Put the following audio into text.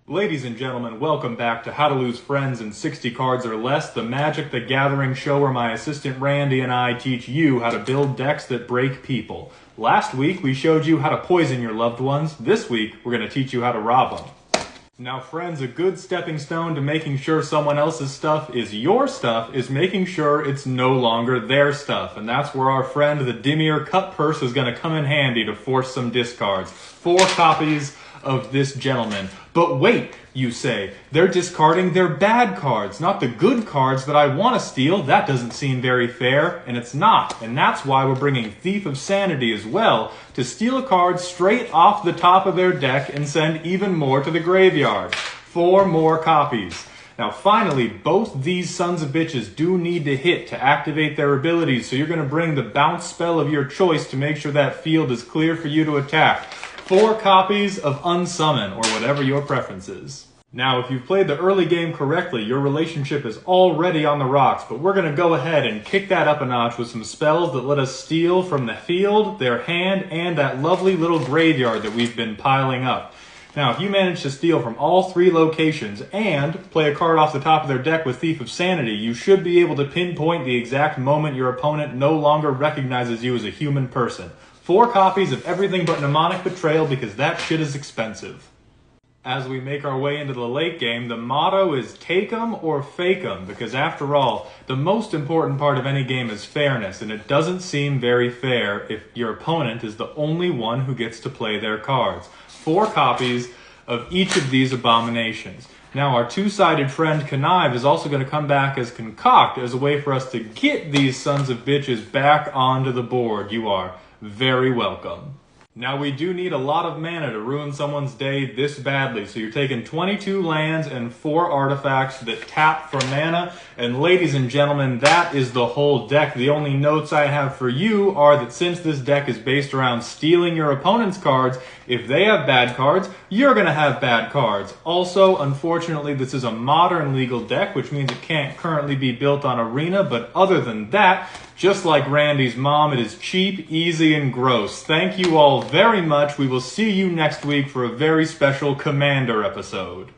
Ladies and gentlemen, welcome back to How to Lose Friends in 60 Cards or Less, the Magic the Gathering show where my assistant Randy and I teach you how to build decks that break people. Last week, we showed you how to poison your loved ones. This week, we're going to teach you how to rob them. Now friends, a good stepping stone to making sure someone else's stuff is your stuff is making sure it's no longer their stuff. And that's where our friend the Dimir Cut Purse is going to come in handy to force some discards. 4 copies of this gentleman. But wait, you say, they're discarding their bad cards, not the good cards that I want to steal. That doesn't seem very fair, and it's not. And that's why we're bringing Thief of Sanity as well, to steal a card straight off the top of their deck and send even more to the graveyard. 4 more copies. Now finally, both these sons of bitches do need to hit to activate their abilities, so you're going to bring the bounce spell of your choice to make sure that field is clear for you to attack. 4 copies of Unsummon, or whatever your preference is. Now, if you've played the early game correctly, your relationship is already on the rocks, but we're going to go ahead and kick that up a notch with some spells that let us steal from the field, their hand, and that lovely little graveyard that we've been piling up. Now, if you manage to steal from all 3 locations and play a card off the top of their deck with Thief of Sanity, you should be able to pinpoint the exact moment your opponent no longer recognizes you as a human person. 4 copies of everything but Mnemonic Betrayal, because that shit is expensive. As we make our way into the late game, the motto is take 'em or fake 'em, because after all, the most important part of any game is fairness, and it doesn't seem very fair if your opponent is the only one who gets to play their cards. 4 copies of each of these abominations. Now, our 2-sided friend Connive is also going to come back as Concoct as a way for us to get these sons of bitches back onto the board. You are very welcome. Now, we do need a lot of mana to ruin someone's day this badly, so you're taking 22 lands and 4 artifacts that tap for mana, and ladies and gentlemen, that is the whole deck. The only notes I have for you are that since this deck is based around stealing your opponent's cards, if they have bad cards, you're going to have bad cards. Also, unfortunately, this is a modern legal deck, which means it can't currently be built on Arena, but other than that, just like Randy's mom, it is cheap, easy, and gross. Thank you all very much. We will see you next week for a very special Commander episode.